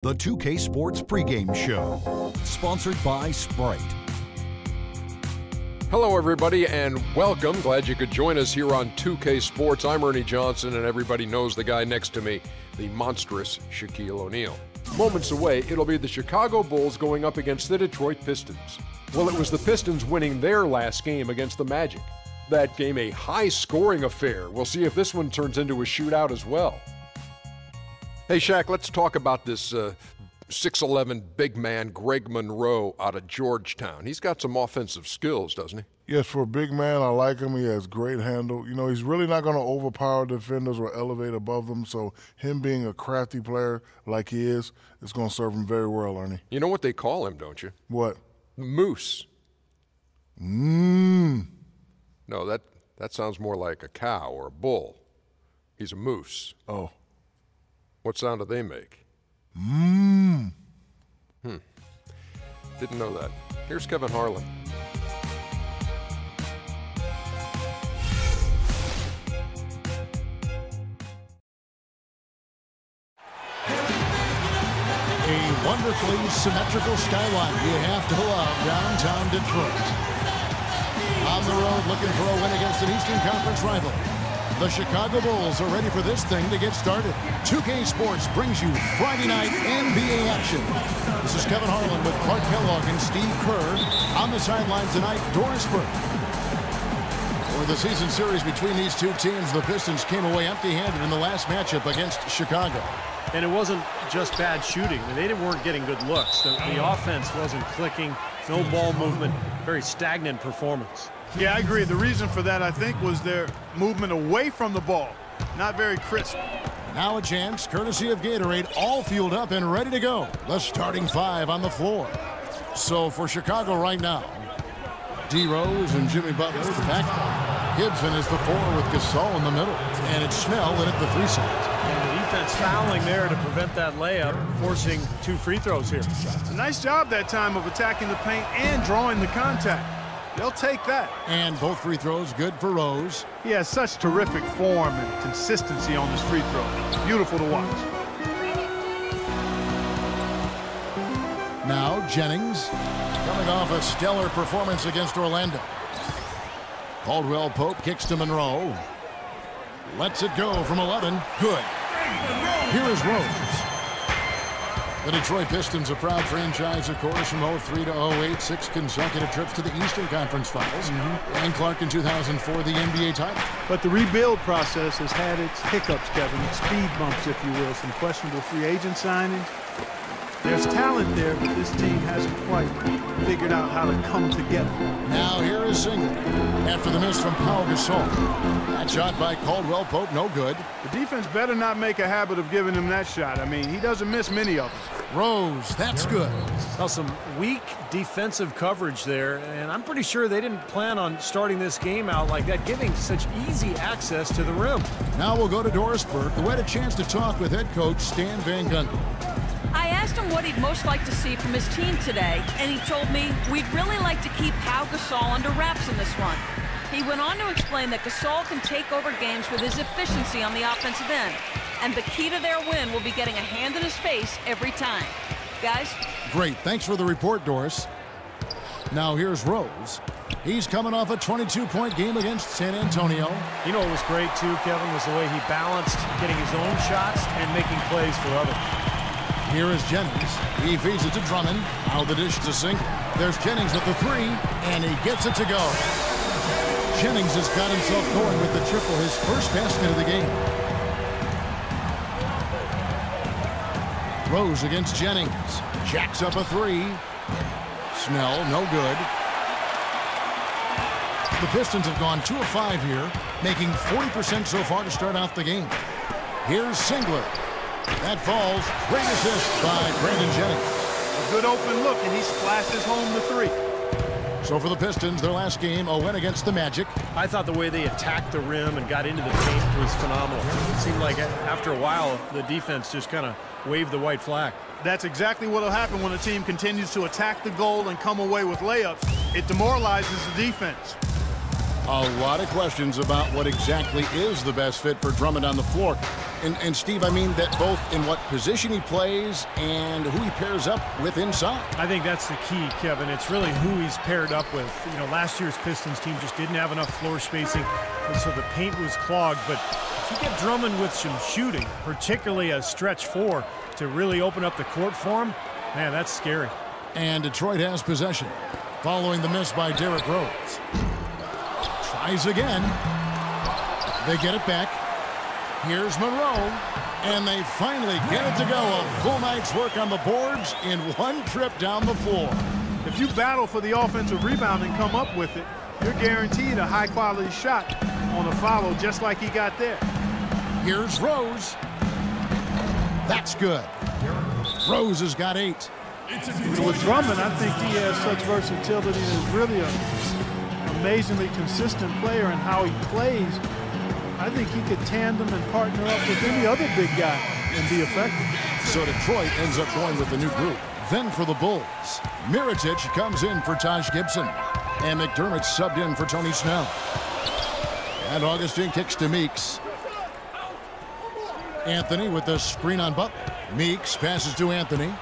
The 2K Sports pregame show, sponsored by Sprite. Hello, everybody, and welcome. Glad you could join us here on 2K Sports. I'm Ernie Johnson, and everybody knows the guy next to me, the monstrous Shaquille O'Neal. Moments away, it'll be the Chicago Bulls going up against the Detroit Pistons. Well, it was the Pistons winning their last game against the Magic. That game a high-scoring affair. We'll see if this one turns into a shootout as well. Hey, Shaq, let's talk about this 6'11" big man, Greg Monroe, out of Georgetown. He's got some offensive skills, doesn't he? Yes, for a big man, I like him. He has great handle. You know, he's really not going to overpower defenders or elevate above them, so him being a crafty player like he is going to serve him very well, Ernie. You know what they call him, don't you? What? Moose. No, that sounds more like a cow or a bull. He's a moose. Oh. What sound do they make? Didn't know that. Here's Kevin Harlan. A wonderfully symmetrical skyline you have to love downtown Detroit. On the road looking for a win against an Eastern Conference rival. The Chicago Bulls are ready for this thing to get started. 2K Sports brings you Friday night NBA action. This is Kevin Harlan with Clark Kellogg and Steve Kerr. On the sideline tonight, Doris Burke. For the season series between these two teams, the Pistons came away empty-handed in the last matchup against Chicago. And it wasn't just bad shooting. I mean, they weren't getting good looks. The offense wasn't clicking, no ball movement, very stagnant performance. Yeah, I agree. The reason for that, I think, was their movement away from the ball. Not very crisp. Now a chance, courtesy of Gatorade, all fueled up and ready to go. The starting five on the floor. So for Chicago right now, D. Rose and Jimmy Butler at the back. Gibson is the four with Gasol in the middle. And it's Snell in at the 3 side. And the defense fouling there to prevent that layup, forcing 2 free throws here. It's a nice job that time of attacking the paint and drawing the contact. They'll take that. And both free throws good for Rose. He has such terrific form and consistency on his free throw. Beautiful to watch. Now Jennings, coming off a stellar performance against Orlando. Caldwell Pope kicks to Monroe. Lets it go from 11. Good. Here is Rose. The Detroit Pistons, a proud franchise, of course, from 03 to 08, 6 consecutive trips to the Eastern Conference Finals. And Clark in 2004, the NBA title. But the rebuild process has had its hiccups, Kevin, speed bumps, if you will, some questionable free agent signings. There's talent there, but this team hasn't quite figured out how to come together. Now here is Single. After the miss from Pau Gasol. That shot by Caldwell Pope, no good. The defense better not make a habit of giving him that shot. I mean, he doesn't miss many of them. Rose, that's good. Well, some weak defensive coverage there, and I'm pretty sure they didn't plan on starting this game out like that, giving such easy access to the rim. Now we'll go to Doris Burke, who had a chance to talk with head coach Stan Van Gundy. I asked him what he'd most like to see from his team today, and he told me we'd really like to keep Pau Gasol under wraps in this one. He went on to explain that Gasol can take over games with his efficiency on the offensive end, and the key to their win will be getting a hand in his face every time. Guys? Great. Thanks for the report, Doris. Now here's Rose. He's coming off a 22-point game against San Antonio. You know what was great, too, Kevin, was the way he balanced getting his own shots and making plays for others. Here is Jennings. He feeds it to Drummond. Now the dish to Single. There's Jennings with the 3, and he gets it to go. Jennings has got himself going with the triple, his first basket of the game. Rose against Jennings. Jacks up a 3. Snell, no good. The Pistons have gone 2 of 5 here, making 40% so far to start out the game. Here's Singler. That falls. Great assist by Brandon Jennings. A good open look, and he splashes home the 3. So for the Pistons, their last game, a win against the Magic. I thought the way they attacked the rim and got into the paint was phenomenal. It seemed like after a while, the defense just kind of waved the white flag. That's exactly what will happen when a team continues to attack the goal and come away with layups. It demoralizes the defense. A lot of questions about what exactly is the best fit for Drummond on the floor. And Steve, I mean that both in what position he plays and who he pairs up with inside. I think that's the key, Kevin. It's really who he's paired up with. You know, last year's Pistons team just didn't have enough floor spacing, and so the paint was clogged. But if you get Drummond with some shooting, particularly a stretch four, to really open up the court for him, man, that's scary. And Detroit has possession following the miss by Derrick Rose. Tries again. They get it back. Here's Monroe, and they finally get it to go. A full night's work on the boards in one trip down the floor. If you battle for the offensive rebound and come up with it, you're guaranteed a high-quality shot on a follow just like he got there. Here's Rose. That's good. Rose has got 8. With Drummond, I think he has such versatility and is really an amazingly consistent player in how he plays. I think he could tandem and partner up with any other big guy and be effective. So Detroit ends up going with the new group. Then for the Bulls, Mirotic comes in for Taj Gibson, and McDermott subbed in for Tony Snell. And Augustine kicks to Meeks. Anthony with the screen on Butler. Meeks passes to Anthony.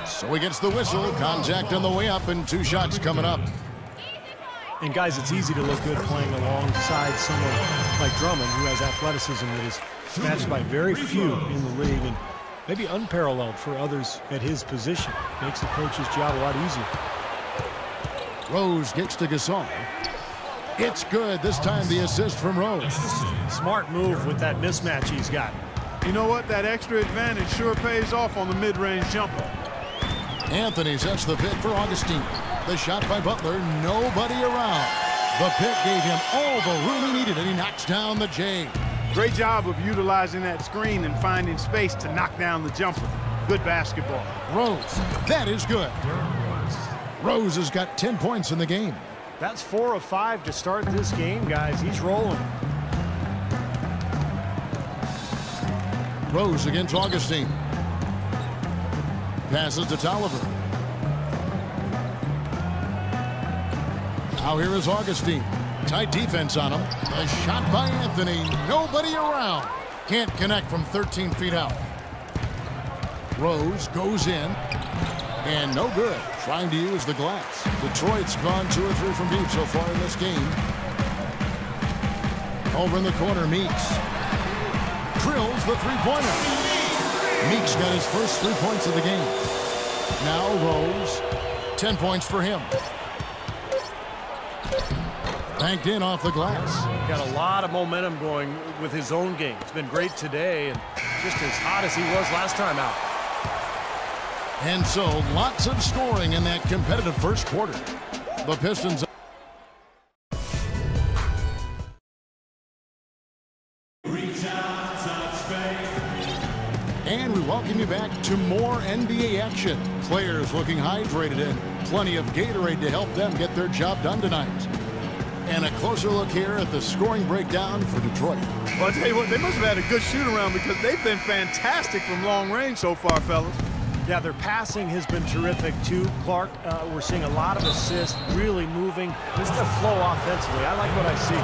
So he gets the whistle. Contact on the way up, and 2 shots coming up. And guys, it's easy to look good playing alongside someone like Drummond, who has athleticism that is matched by very few in the league and maybe unparalleled for others at his position. Makes the coach's job a lot easier. Rose kicks to Gasol. It's good. This time the assist from Rose. Smart move with that mismatch he's got. You know what? That extra advantage sure pays off on the mid-range jumper. Anthony sets the pick for Augustine. The shot by Butler, nobody around. The pick gave him all the room he needed, and he knocks down the J. Great job of utilizing that screen and finding space to knock down the jumper. Good basketball. Rose, that is good. Rose has got 10 points in the game. That's 4 of 5 to start this game, guys. He's rolling. Rose against Augustine. Passes to Tolliver. Now here is Augustine. Tight defense on him. A shot by Anthony. Nobody around. Can't connect from 13 feet out. Rose goes in. And no good. Trying to use the glass. Detroit's gone 2 or 3 from deep so far in this game. Over in the corner, Meeks. Drills the three-pointer. Meeks got his first 3 points of the game. Now Rose. 10 points for him. Banked in off the glass. Got a lot of momentum going with his own game. It's been great today and just as hot as he was last time out. And so lots of scoring in that competitive first quarter. The Pistons. And we welcome you back to more NBA action. Players looking hydrated and plenty of Gatorade to help them get their job done tonight. And a closer look here at the scoring breakdown for Detroit. Well, I'll tell you what, they must have had a good shoot-around because they've been fantastic from long range so far, fellas. Yeah, their passing has been terrific, too. Clark, we're seeing a lot of assists, really moving. Just a flow offensively. I like what I see.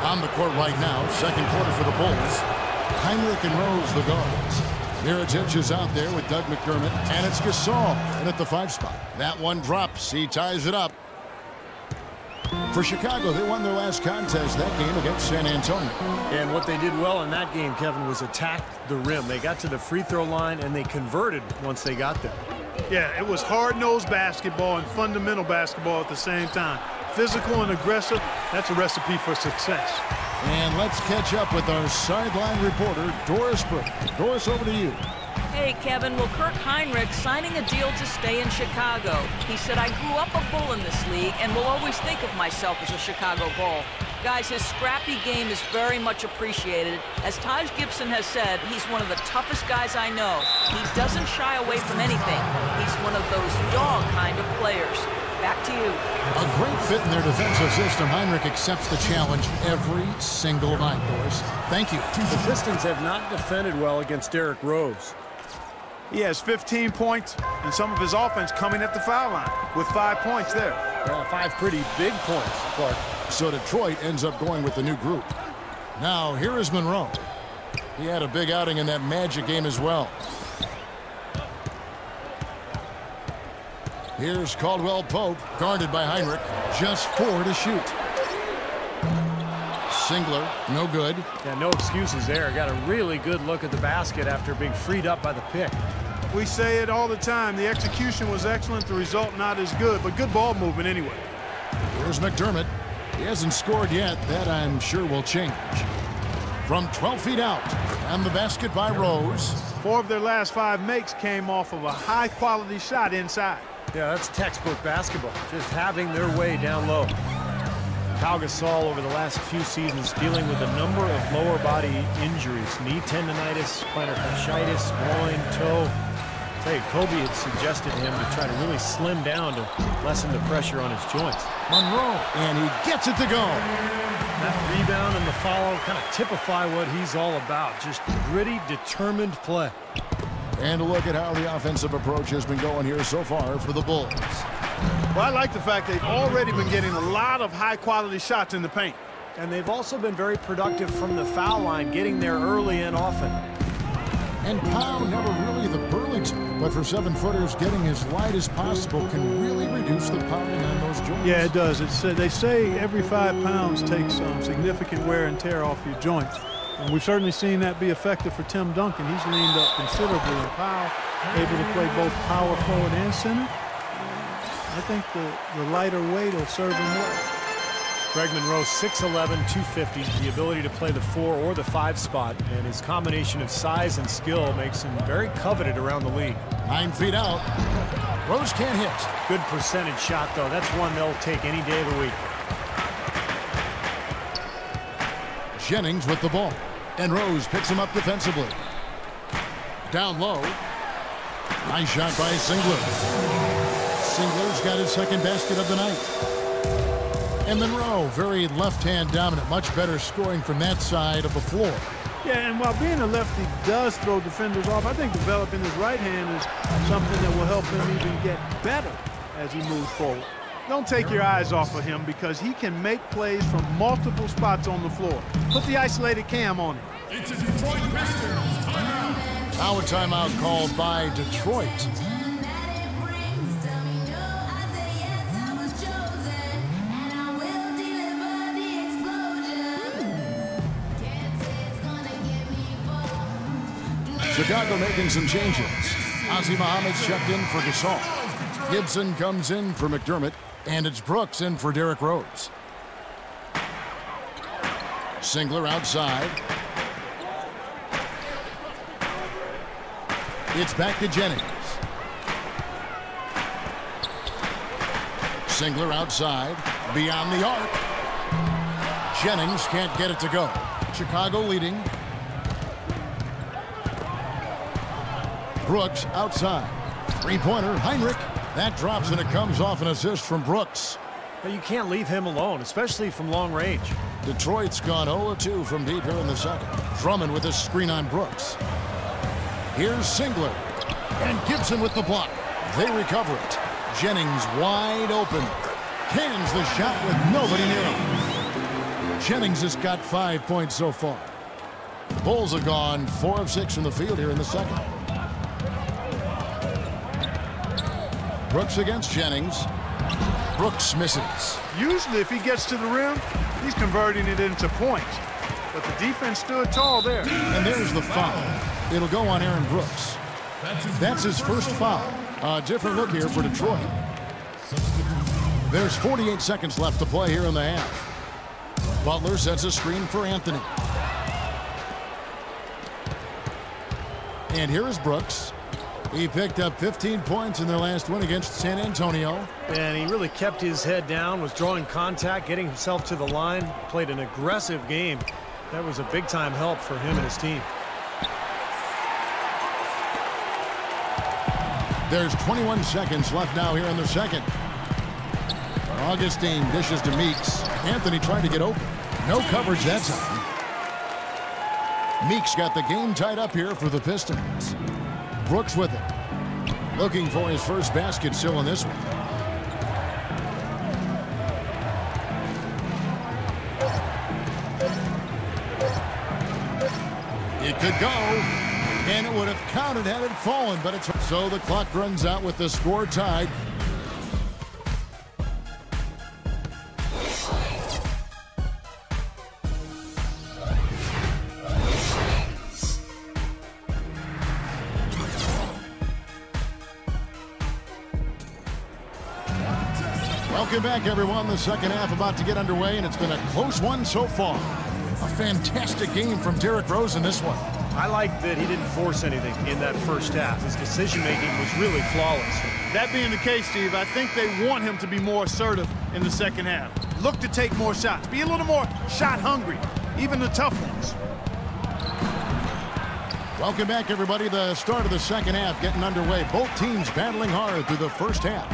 On the court right now, second quarter for the Bulls. Heinrich and Rose, the guards. Mirotic is out there with Doug McDermott, and it's Gasol in at the 5 spot. That one drops. He ties it up. For Chicago, they won their last contest that game against San Antonio. And what they did well in that game, Kevin, was attack the rim. They got to the free throw line, and they converted once they got there. Yeah, it was hard-nosed basketball and fundamental basketball at the same time. Physical and aggressive, that's a recipe for success. And let's catch up with our sideline reporter, Doris Burke. Doris, over to you. Hey, Kevin. Well, Kirk Heinrich signing a deal to stay in Chicago. He said, I grew up a Bull in this league and will always think of myself as a Chicago Bull. Guys, his scrappy game is very much appreciated. As Taj Gibson has said, he's one of the toughest guys I know. He doesn't shy away from anything. He's one of those dog kind of players. Back to you. A great fit in their defensive system. Heinrich accepts the challenge every single night, Doris. Thank you. The Pistons have not defended well against Derrick Rose. He has 15 points and some of his offense coming at the foul line with 5 points there. 5 pretty big points, Clark. So Detroit ends up going with the new group. Now, here is Monroe. He had a big outing in that Magic game as well. Here's Caldwell Pope, guarded by Heinrich. Just 4 to shoot. Singler, no good. Yeah, no excuses there. Got a really good look at the basket after being freed up by the pick. We say it all the time. The execution was excellent, the result not as good, but good ball movement anyway. Here's McDermott. He hasn't scored yet. That, I'm sure, will change. From 12 feet out, and the basket by Rose. 4 of their last 5 makes came off of a high-quality shot inside. Yeah, that's textbook basketball, just having their way down low. Pau Gasol over the last few seasons dealing with a number of lower body injuries. Knee tendonitis, plantar fasciitis, groin, toe. I tell you, Kobe had suggested to him to try to really slim down to lessen the pressure on his joints. Monroe, and he gets it to go. That rebound and the follow kind of typify what he's all about. Just gritty, determined play. And a look at how the offensive approach has been going here so far for the Bulls. Well, I like the fact they've already been getting a lot of high-quality shots in the paint. And they've also been very productive from the foul line, getting there early and often. And Pau, never really the burly type, but for 7-footers, getting as light as possible can really reduce the pounding on those joints. Yeah, it does. They say every 5 pounds takes some significant wear and tear off your joints. And we've certainly seen that be effective for Tim Duncan. He's leaned up considerably, and Pau able to play both power forward and center. I think the lighter weight will serve him well. Greg Monroe, 6'11", 250, the ability to play the 4 or the 5 spot, and his combination of size and skill makes him very coveted around the league. 9 feet out. Rose can't hit. Good percentage shot, though. That's one they'll take any day of the week. Jennings with the ball, and Rose picks him up defensively. Down low. Nice shot by Singler. Singler's got his second basket of the night. And Monroe, very left-hand dominant, much better scoring from that side of the floor. Yeah, and while being a lefty does throw defenders off, I think developing his right hand is something that will help him even get better as he moves forward. Don't take your eyes off of him because he can make plays from multiple spots on the floor. Put the isolated cam on him. It's a Detroit Pistons timeout. Now a timeout called by Detroit. Chicago making some changes. Ozzie Muhammad's checked in for Gasol. Gibson comes in for McDermott, and it's Brooks in for Derrick Rose. Singler outside. It's back to Jennings. Singler outside, beyond the arc. Jennings can't get it to go. Chicago leading. Brooks outside. Three-pointer, Heinrich. That drops, and it comes off an assist from Brooks. But you can't leave him alone, especially from long range. Detroit's gone 0-2 from deep here in the second. Drummond with a screen on Brooks. Here's Singler. And Gibson with the block. They recover it. Jennings wide open. Cans the shot with nobody near him. Jennings has got 5 points so far. Bulls have gone 4 of 6 from the field here in the second. Brooks against Jennings. Brooks misses. Usually if he gets to the rim, he's converting it into points. But the defense stood tall there. And there's the foul. It'll go on Aaron Brooks. That's his first foul. A different look here for Detroit. There's 48 seconds left to play here in the half. Butler sets a screen for Anthony. And here is Brooks. He picked up 15 points in their last win against San Antonio. And he really kept his head down, was drawing contact, getting himself to the line, played an aggressive game. That was a big-time help for him and his team. There's 21 seconds left now here in the second. Augustine dishes to Meeks. Anthony tried to get open. No coverage that time. Meeks got the game tied up here for the Pistons. Brooks with it. Looking for his first basket still in this one. It could go, and it would have counted had it fallen, but it's so the clock runs out with the score tied. Welcome back, everyone. The second half about to get underway, and it's been a close one so far. A fantastic game from Derrick Rose in this one. I like that he didn't force anything in that first half. His decision-making was really flawless. That being the case, Steve, I think they want him to be more assertive in the second half. Look to take more shots. Be a little more shot-hungry, even the tough ones. Welcome back, everybody. The start of the second half getting underway. Both teams battling hard through the first half.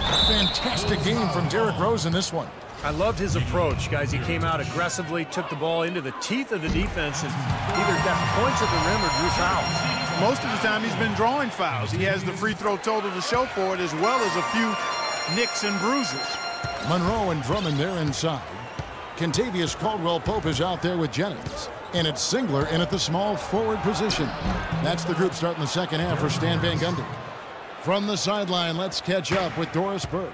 A fantastic game from Derrick Rose in this one. I loved his approach, guys. He came out aggressively, took the ball into the teeth of the defense, and either got points at the rim or drew fouls. Most of the time he's been drawing fouls. He has the free throw total to show for it, as well as a few nicks and bruises. Monroe and Drummond there inside. Kentavious Caldwell-Pope is out there with Jennings. And it's Singler in at the small forward position. That's the group starting the second half for Stan Van Gundy. From the sideline, let's catch up with Doris Burke.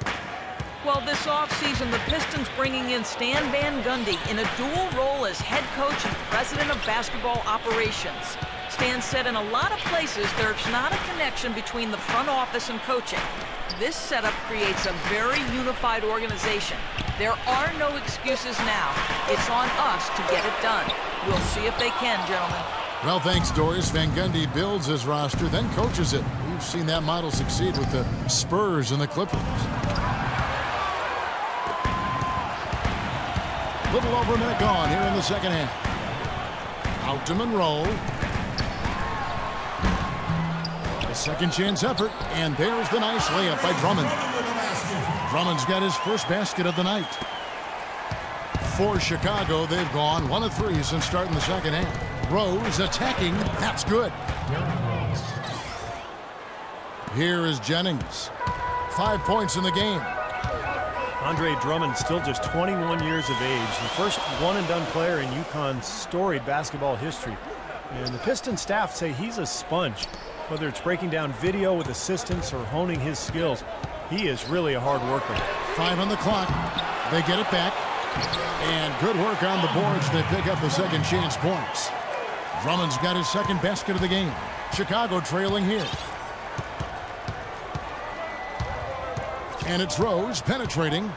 Well, this offseason, the Pistons bringing in Stan Van Gundy in a dual role as head coach and president of basketball operations. Stan said in a lot of places there's not a connection between the front office and coaching. This setup creates a very unified organization. There are no excuses now. It's on us to get it done. We'll see if they can, gentlemen. Well, thanks, Doris. Van Gundy builds his roster, then coaches it. We've seen that model succeed with the Spurs and the Clippers. Little over a minute gone here in the second half. Out to Monroe. A second chance effort, and there's the nice layup by Drummond. Drummond's got his first basket of the night. For Chicago, they've gone 1 of 3 since starting the second half. Rose attacking. That's good. Here is Jennings. 5 points in the game. Andre Drummond, still just 21 years of age, the first one-and-done player in UConn's storied basketball history. And the Pistons staff say he's a sponge. Whether it's breaking down video with assistants or honing his skills, he is really a hard worker. 5 on the clock. They get it back. And good work on the boards. They pick up the second chance points. Drummond's got his second basket of the game. Chicago trailing here. And it's Rose penetrating.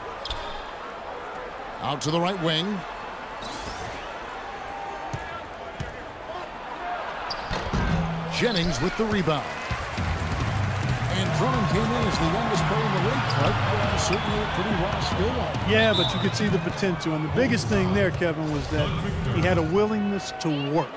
Out to the right wing. Jennings with the rebound. And Drummond came in as the youngest player in the league. Certainly a pretty raw skill line. Yeah, but you could see the potential. And the biggest thing there, Kevin, was that he had a willingness to work.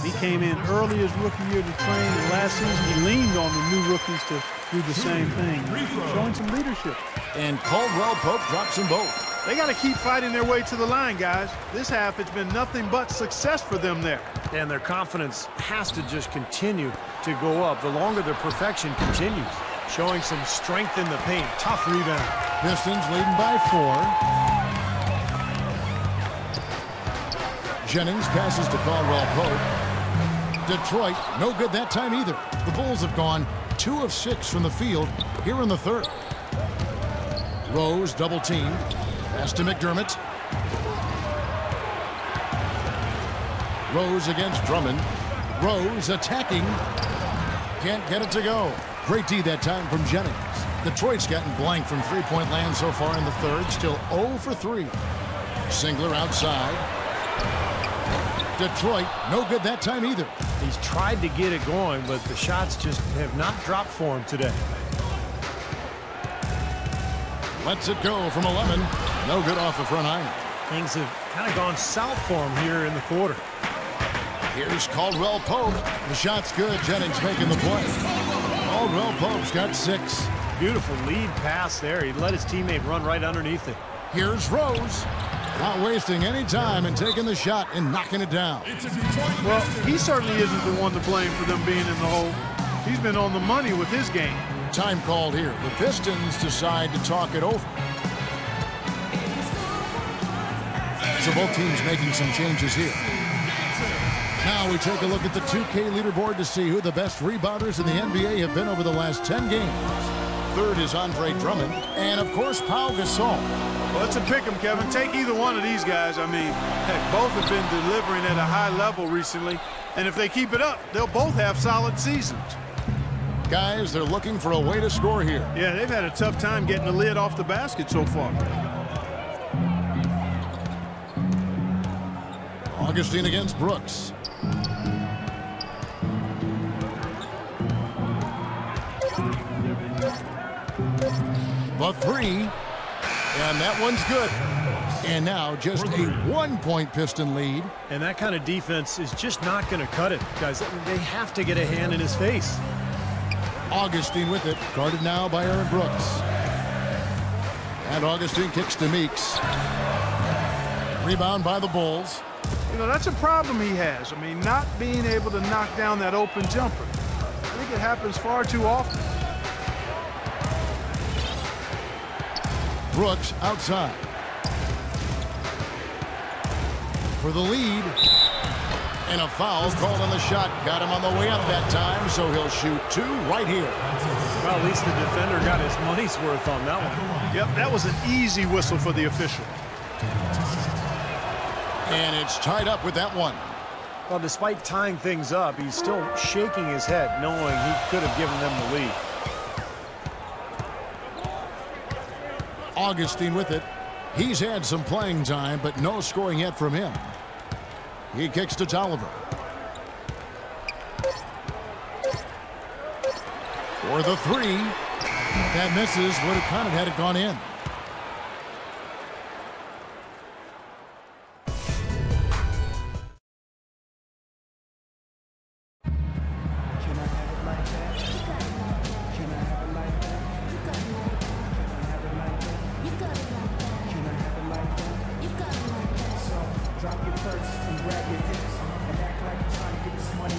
He came in early his rookie year to train, and last season he leaned on the new rookies to do the same thing, showing some leadership. And Caldwell-Pope drops them both. They got to keep fighting their way to the line, guys. This half, it's been nothing but success for them there. And their confidence has to just continue to go up the longer their perfection continues. Showing some strength in the paint. Tough rebound. Pistons leading by 4. Jennings passes to Caldwell-Pope. Detroit, no good that time either. The Bulls have gone 2 of 6 from the field here in the third. Rose double teamed. Pass to McDermott. Rose against Drummond. Rose attacking. Can't get it to go. Great D that time from Jennings. Detroit's gotten blank from three-point land so far in the third. Still 0 for 3. Singler outside. Detroit, no good that time either. He's tried to get it going, but the shots just have not dropped for him today. Lets it go from 11. No good off the front iron. Things have kind of gone south for him here in the quarter. Here's Caldwell-Pope. The shot's good. Jennings making the play. Caldwell-Pope's got 6. Beautiful lead pass there. He let his teammate run right underneath it. Here's Rose. Not wasting any time and taking the shot and knocking it down. Well, he certainly isn't the one to blame for them being in the hole. He's been on the money with his game. Time called here. The Pistons decide to talk it over. So both teams making some changes here. Now we take a look at the 2K leaderboard to see who the best rebounders in the NBA have been over the last 10 games. Third is Andre Drummond, and of course, Pau Gasol. Well, it's a pick 'em, Kevin. Take either one of these guys. I mean, heck, both have been delivering at a high level recently, and if they keep it up, they'll both have solid seasons. Guys, they're looking for a way to score here. Yeah, they've had a tough time getting the lid off the basket so far. Augustine against Brooks. The three, and that one's good. And now just a 1-point Piston lead. And that kind of defense is just not going to cut it, guys. They have to get a hand in his face. Augustine with it, guarded now by Aaron Brooks. And Augustine kicks to Meeks. Rebound by the Bulls. You know, that's a problem he has. I mean, not being able to knock down that open jumper. I think it happens far too often. Brooks outside. For the lead. And a foul called on the shot. Got him on the way up that time, so he'll shoot two right here. Well, at least the defender got his money's worth on that one. Yep, that was an easy whistle for the official. And it's tied up with that one. Well, despite tying things up, he's still shaking his head, knowing he could have given them the lead. Augustine with it. He's had some playing time, but no scoring yet from him. He kicks to Tolliver. For the three. That misses. Would have counted had it gone in.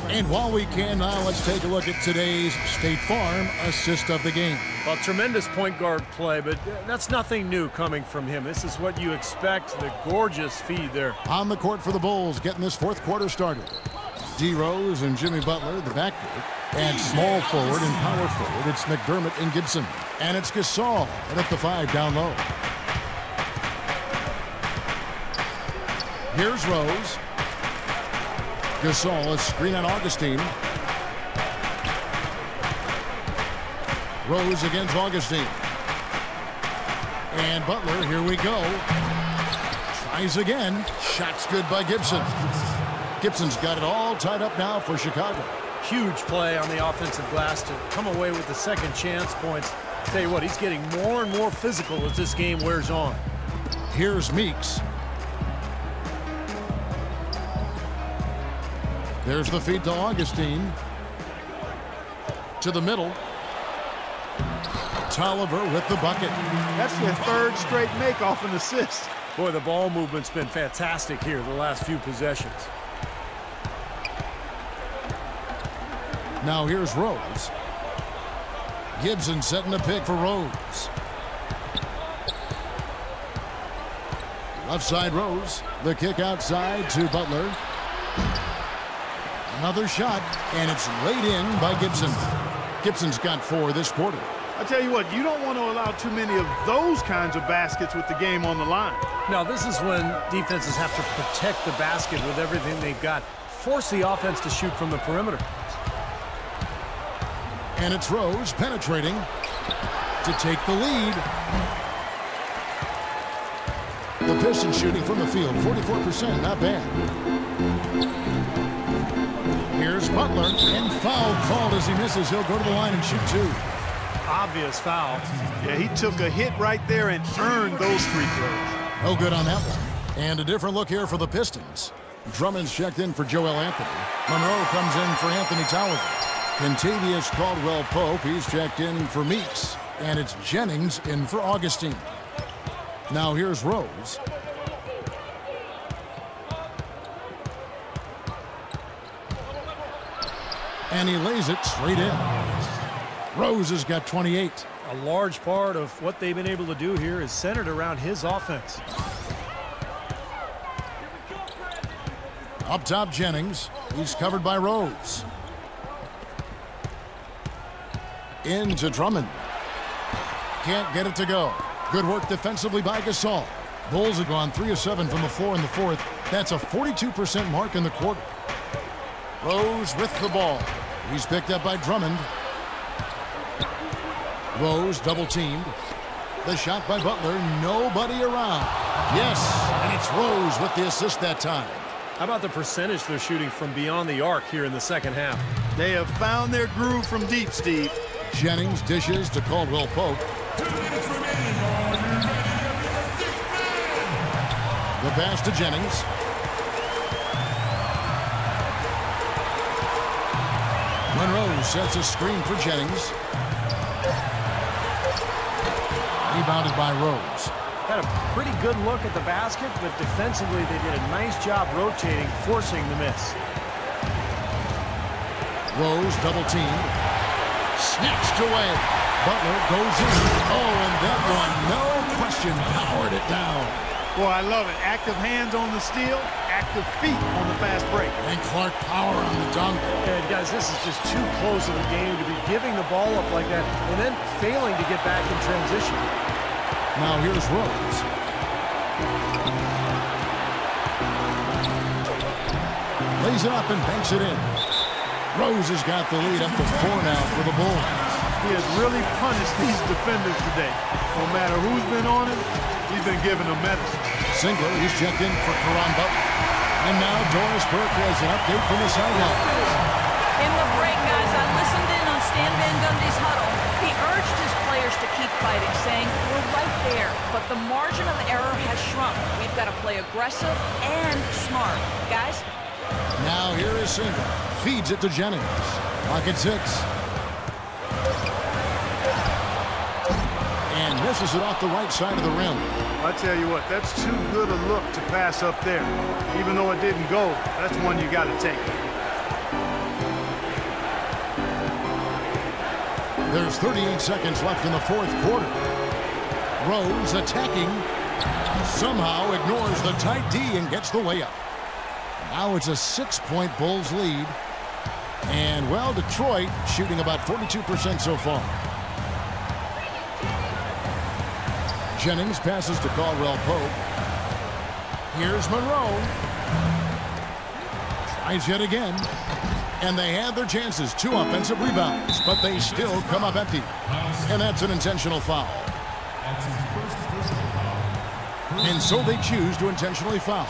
And while we can now, let's take a look at today's State Farm assist of the game. Well, tremendous point guard play, but that's nothing new coming from him. This is what you expect, the gorgeous feed there. On the court for the Bulls, getting this fourth quarter started. D. Rose and Jimmy Butler, the backcourt. And small forward and power forward, it's McDermott and Gibson. And it's Gasol at the 5 down low. Here's Rose. Gasol, a screen on Augustine. Rose against Augustine. And Butler, here we go. Tries again. Shot's good by Gibson. Gibson's got it all tied up now for Chicago. Huge play on the offensive glass to come away with the second chance points. Tell you what, he's getting more and more physical as this game wears on. Here's Meeks. There's the feed to Augustine. To the middle. Tolliver with the bucket. That's their third straight make off an assist. Boy, the ball movement's been fantastic here the last few possessions. Now here's Rose. Gibson setting the pick for Rose. Left side Rose. The kick outside to Butler. Another shot, and it's laid in by Gibson. Gibson's got 4 this quarter. I tell you what, you don't want to allow too many of those kinds of baskets with the game on the line. Now, this is when defenses have to protect the basket with everything they've got. Force the offense to shoot from the perimeter. And it's Rose penetrating to take the lead. The Pistons shooting from the field, 44%, not bad. Here's Butler, and foul called as he misses. He'll go to the line and shoot 2. Obvious foul. Yeah, he took a hit right there and earned those free throws. No good on that one. And a different look here for the Pistons. Drummond's checked in for Joel Anthony. Monroe comes in for Anthony Tolliver. Kentavious Caldwell-Pope, he's checked in for Meeks. And it's Jennings in for Augustine. Now here's Rose. And he lays it straight in. Rose has got 28. A large part of what they've been able to do here is centered around his offense. Up top, Jennings. He's covered by Rose. Into Drummond. Can't get it to go. Good work defensively by Gasol. Bulls have gone 3 of 7 from the floor in the fourth. That's a 42% mark in the quarter. Rose with the ball. He's picked up by Drummond. Rose double-teamed. The shot by Butler. Nobody around. Yes, and it's Rose with the assist that time. How about the percentage they're shooting from beyond the arc here in the second half? They have found their groove from deep, Steve. Jennings dishes to Caldwell Pope. 2 minutes remaining on your sixth man. The pass to Jennings. Monroe sets a screen for Jennings. Rebounded by Rose. Had a pretty good look at the basket, but defensively they did a nice job rotating, forcing the miss. Rose double-teamed. Snatched away. Butler goes in. Oh, and that one, no question, powered it down. Boy, I love it. Active hands on the steal, active feet on the fast break. And Clark power on the dunk. And guys, this is just too close of a game to be giving the ball up like that and then failing to get back in transition. Now here's Rose. Lays it up and banks it in. Rose has got the lead up to 4 now for the Bulls. He has really punished these defenders today. No matter who's been on him, he's been giving them medicine. Singler, he's checked in for Caron Butler. And now Doris Burke has an update from the sideline. In the break, guys, I listened in on Stan Van Gundy's huddle. He urged his players to keep fighting, saying, we're right there, but the margin of error has shrunk. We've got to play aggressive and smart. Guys? Now here is Singler. Feeds it to Jennings. Clock at 6. And misses it off the right side of the rim. I tell you what, that's too good a look to pass up there. Even though it didn't go, that's one you got to take. There's 38 seconds left in the fourth quarter. Rose attacking. Somehow ignores the tight D and gets the layup. Now it's a 6-point Bulls lead. And, well, Detroit shooting about 42% so far. Jennings passes to Caldwell Pope. Here's Monroe. Tries yet again. And they had their chances. 2 offensive rebounds, but they still come up empty. And that's an intentional foul. And so they choose to intentionally foul.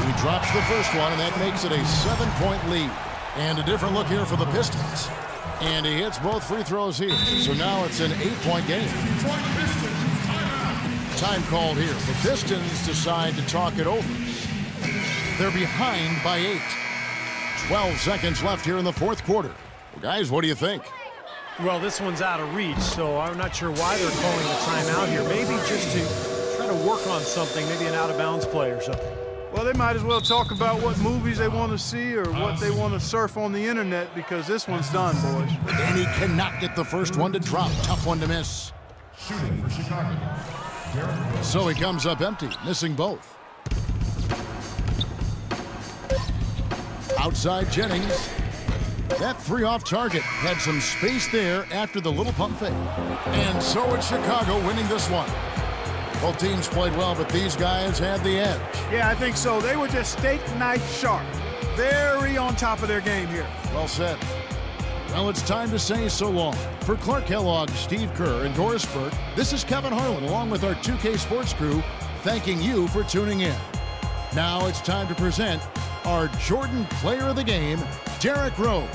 He drops the first one, and that makes it a 7-point lead. And a different look here for the Pistons. And he hits both free throws here. So now it's an 8-point game. Time called here. The Pistons decide to talk it over. They're behind by 8. 12 seconds left here in the fourth quarter. Well, guys, what do you think? Well, this one's out of reach, so I'm not sure why they're calling the timeout here. Maybe just to try to work on something, maybe an out-of-bounds play or something. Well, they might as well talk about what movies they want to see or what they want to surf on the internet, because this one's done, boys. And he cannot get the first one to drop. Tough one to miss. Shooting for Chicago. So he comes up empty, missing both. Outside Jennings. That 3 off target had some space there after the little pump fake. And so it's Chicago winning this one. Both teams played well, but these guys had the edge. Yeah, I think so. They were just steak knife sharp. Very on top of their game here. Well said. Well, it's time to say so long. For Clark Kellogg, Steve Kerr, and Doris Burke, this is Kevin Harlan along with our 2K Sports crew thanking you for tuning in. Now it's time to present our Jordan Player of the Game, Derrick Rose.